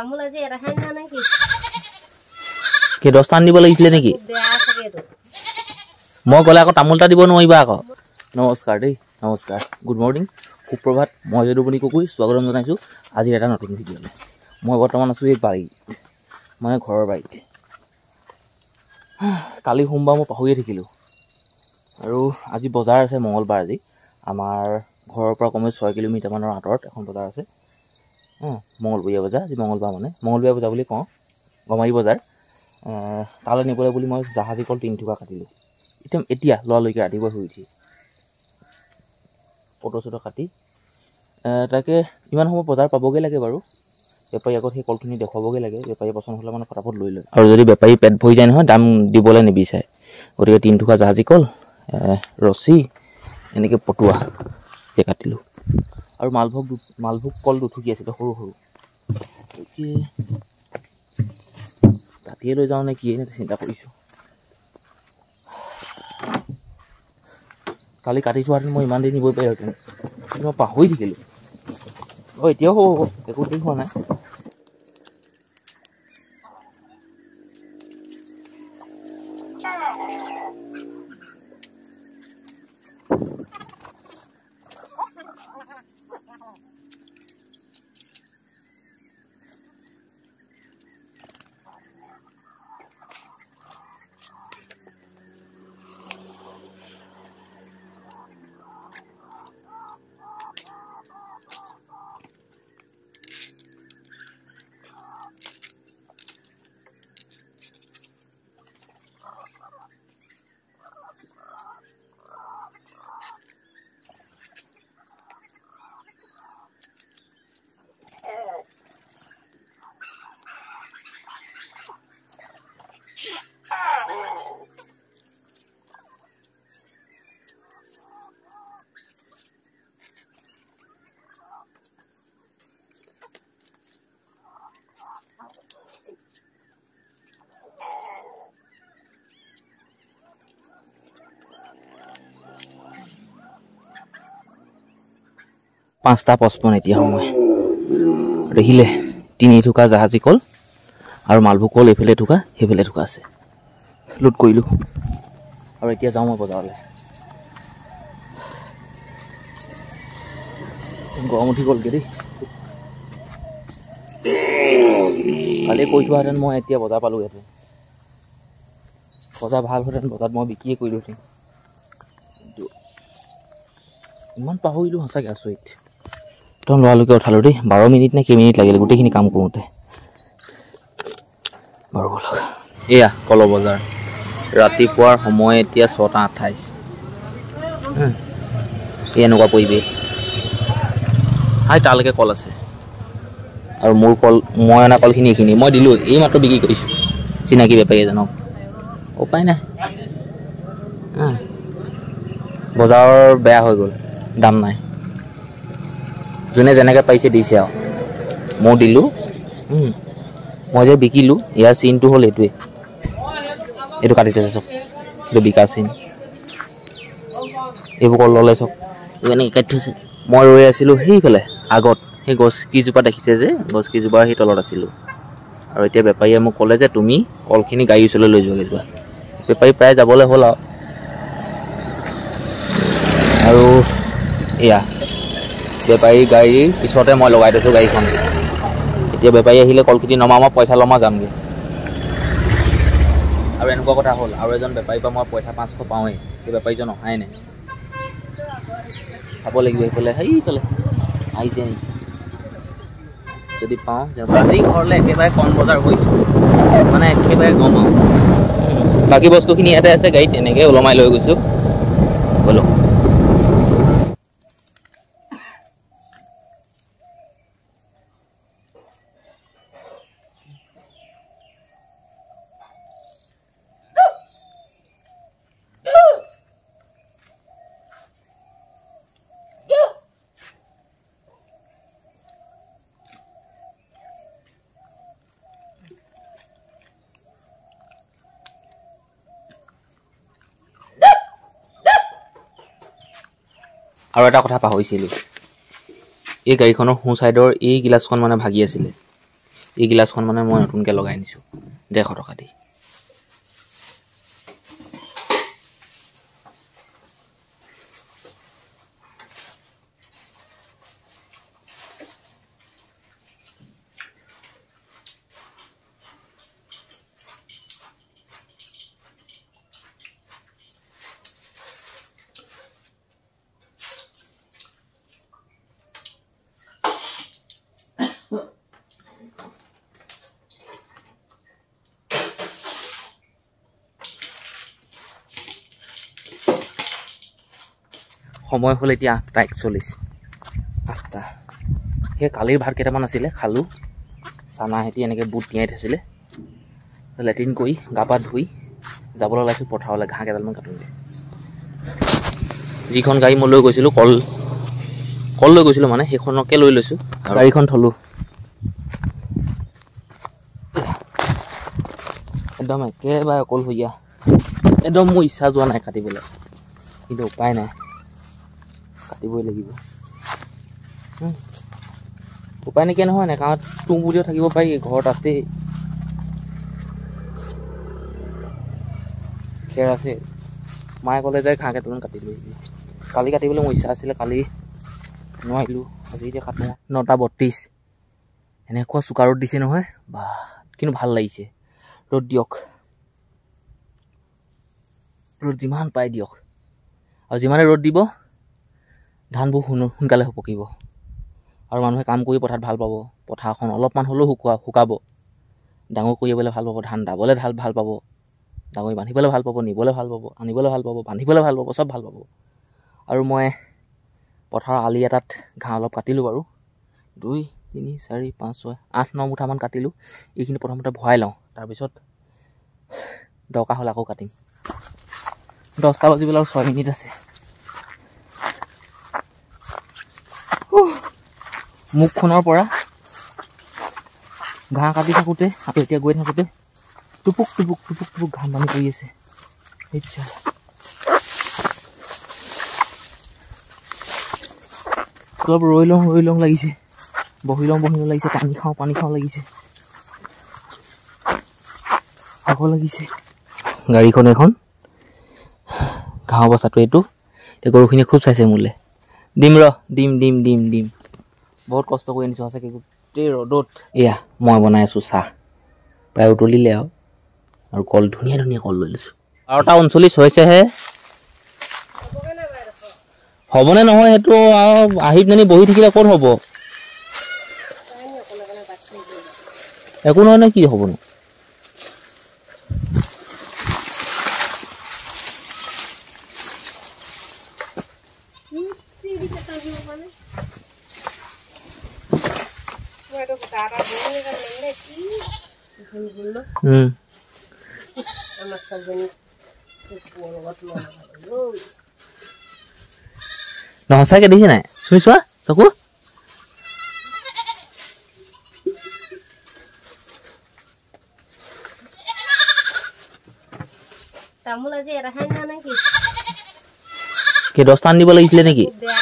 তামোল আজি এটা খাই না নাকি কি 10 টান দিব লাগিছিলে নেকি বেয়া আছে তো মই গলে আকৌ তামোলটা দিব নোৱাৰিবা আকৌ নমস্কাৰ দেই নমস্কাৰ গুড মৰ্নিং সুপ্ৰভাত মই যদুমণি গগৈ স্বাগতম জনাইছোঁ আজি এটা নতুন ভিডিঅ'লৈ মই বৰ্তমান আছোঁ এই বাৰী মানে ঘৰৰ বাৰীত কালি সোমবাৰ মই পাহৰিয়ে থাকিলোঁ আৰু আজি বজাৰ আছে মঙলবাৰ আজি আমাৰ ঘৰৰ পৰা কমেও 6 কিলোমিটাৰমানৰ আঁতৰত এখন বজাৰ আছে মঙলবৰীয়া বজাৰ আজি মঙলবাৰ মানে মঙলবৰীয়া বজাৰ বুলি কওঁ গমাৰি বজাৰ তালৈ নিবলৈ বুলি মই জাহাজী কল 3 থোকা কাটিলোঁ এতিয়া লোৱালৈকে ৰাতিপুৱা শুই উঠি ফটো চটো কাটি তাকে ইমান সময় বজাৰ পাবগৈ লাগে বাৰু বেপাৰী আগত সেই কলখিনি দেখুৱাবগৈ লাগে বেপাৰী পচন্দ হ'লে মানে ফটাফট লৈ লয় আৰু যদি বেপাৰী পেট ভৰি যায় নহয় দাম দিবলৈ নিবিচাৰে গতিকে 3 থোকা জাহাজী কল ৰছী এনেকৈ পটুৱা সেই কাটিলোঁ আৰু মালভোগ কল দুঠুকি আছিলে সৰু সৰু কাটিয়ে লৈ যাওঁ নে কিয়ে নে চিন্তা কৰিছোঁ কালি কাটি থোৱাহেঁতেন মই ইমান দেৰি নিবই পাৰিলোহেঁতেন মই পাহৰি থাকিলোঁ এতিয়াও হ'ব একো দেৰি হোৱা নাই 5:55 এতিয়া সময় দেখিলে 3 থোকা জাহাজী কল আৰু মালভোগ কল এইফালে থোকা সেইফালে থোকা আছে লোড কৰিলোঁ আৰু এতিয়া যাওঁ মই বজাৰলৈ গৰম উঠি গ'লগৈ দেই কালি কৈ থোৱাহেঁতেন মই এতিয়া বজাৰ পালোঁহেঁতেন বজাৰ ভাল হ'লহেঁতেন বজাৰত মই বিক্ৰীয়ে কৰিলোঁহেঁতেন কিন্তু ইমান পাহৰিলোঁ সঁচাকৈ আচৰিত একদম লৰালৈকে উঠালোঁ দেই 12 মিনিট নে কেইমিনিট লাগিলে গোটেইখিনি কাম কৰোঁতে বাৰু ব'লক এয়া কলৰ বজাৰ ৰাতিপুৱাৰ সময় এতিয়া 6:28 এনেকুৱা পৰিৱেশ তালৈকে কল আছে আৰু মোৰ কল মই অনা কলখিনি এইখিনি মই দিলোঁ এই মাত্ৰ বিক্ৰী কৰিছোঁ চিনাকি বেপাৰী এজনক উপায় নাই বজাৰৰ বেয়া হৈ গ'ল দাম নাই যোনে যেনেকৈ পাইছে দিছে আৰু মই দিলোঁ মই যে বিকিলোঁ ইয়াৰ চিনটো হ'ল এইটোৱে এইটো কাটি থৈছে চাওক এইটো বিকা চিন এইবোৰ কল ল'লে চাওক এনেকৈ কাটি থৈছে মই ৰৈ আছিলোঁ সেইফালে আগত সেই গছকেইজোপা দেখিছে যে গছকেইজোপাৰ সেই তলত আছিলোঁ আৰু এতিয়া বেপাৰীয়ে মোক ক'লে যে তুমি কলখিনি গাড়ী ওচৰলৈ লৈ যোৱা বেপাৰী প্ৰায় যাবলৈ হ'ল আৰু এয়া বেপাৰী গাড়ীৰ পিছতে মই লগাই থৈছোঁ গাড়ীখন এতিয়া বেপাৰী আহিলে কলখিনি নমাওঁ মই পইচা ল'ম যামগৈ আৰু এনেকুৱা কথা হ'ল আৰু এজন বেপাৰীৰ পৰা মই পইচা 500 পাওঁৱেই সেই বেপাৰীজন অহাই নাই চাব লাগিব সেইফালে আহিছে নেকি যদি পাওঁ সেই ঘৰলৈ একেবাৰে কম বজাৰ হৈছোঁ মানে একেবাৰে গম আৰু বাকী বস্তুখিনি ইয়াতে আছে গাড়ীত এনেকৈ ওলমাই লৈ গৈছোঁ বোলো আৰু এটা কথা পাহৰিছিলোঁ এই গাড়ীখনৰ সোঁ চাইডৰ এই গিলাচখন মানে ভাগি আছিলে এই গিলাচখন মানে মই নতুনকৈ লগাই আনিছোঁ 150 টকা দি। সময় হ'ল এতিয়া 8:41 8টা। সেই কালিৰ ভাত কেইটামান আছিলে খালোঁ, চানা হেঁতি এনেকৈ বুট তিয়াই থৈছিলে। লেট্ৰিন কৰি গা পা ধুই যাবলৈ ওলাইছোঁ পথাৰলৈ, ঘাঁহ কেইডালমান কাটোঁগৈ। যিখন গাড়ী মই লৈ গৈছিলোঁ কল লৈ গৈছিলোঁ মানে সেইখনকে লৈ লৈছোঁ, গাড়ীখন থলোঁ। একদম একেবাৰে অকলশৰীয়া, একদম মোৰ ইচ্ছা যোৱা নাই কাটিবলৈ, কিন্তু উপায় নাই, কাটিবই লাগিব। উপায় নাইকিয়া নহয় নাই, কাৰণ তুঁহ বুলিও থাকিব পাৰি, ঘৰত আছেই, খেৰ আছে। মায়ে ক'লে যে ঘাঁহ কেইটামান কাটি লৈ আহিবি। কালি কাটিবলৈ মোৰ ইচ্ছা আছিলে, কালি নোৱাৰিলোঁ, আজি এতিয়া কাটোঁ। 9:32 এনেকুৱা চোকা ৰ'দ দিছে নহয় বা, কিন্তু ভাল লাগিছে। ৰ'দ দিয়ক, ৰ'দ যিমান পাই দিয়ক, আৰু যিমানে ৰ'দ দিব ধানবোৰ সোনকালে পকিব, আৰু মানুহে কাম কৰি পথাৰত ভাল পাব। পথাৰখন অলপমান হ'লেও শুকাব, ডাঙৰ কৰিবলৈ ভাল পাব, ধান দাবলৈ ভাল পাব, ডাঙৰি বান্ধিবলৈ ভাল পাব, নিবলৈ ভাল পাব, আনিবলৈ ভাল পাব, বান্ধিবলৈ ভাল পাব, চব ভাল পাব। আৰু মই পথাৰৰ আলি এটাত ঘাঁহ অলপ কাটিলোঁ বাৰু, 2, 3, 4, 5, 6, 8, 9 মুঠামান কাটিলোঁ। এইখিনি প্ৰথমতে ভৰাই লওঁ, তাৰপিছত দৰকাৰ হ'লে আকৌ কাটিম। 10টা বাজিবলৈ আৰু 6 মিনিট আছে। মুখখনৰ পৰা ঘাঁহ কাটি থাকোঁতে আৰু এতিয়া গৈ থাকোঁতে টুপুক টুপুক টুপুক টুপুক ঘাম পানী পৰি আছে। অলপ ৰৈ লওঁ লাগিছে, বহি লওঁ লাগিছে, পানী খাওঁ লাগিছে, ভাগৰ লাগিছে। গাড়ীখন এখন ঘাঁহ অৱস্থাটো এইটো। এতিয়া গৰুখিনিয়ে খুব চাইছে মোলৈ, দিম বহুত কষ্ট কৰি আনিছোঁ সঁচাকৈ, গোটেই ৰ'দত। এয়া মই বনাই আছোঁ চাহ, প্ৰায় উতলিলে আৰু কল ধুনীয়া কল লৈ লৈছোঁ। 12:39 হৈছেহে, হ'বনে নহয় সেইটো আৰু আহি পিনি বহি থাকিলে ক'ত হ'ব। একো নহয় নে কি হ'বনো। সঁচাকৈ দেখিছে নাই, চুই চোৱা চকু। তামোল আজি এটা খাই না নেকি? কি 10টা আনি দিব লাগিছিলে নেকি? বেয়া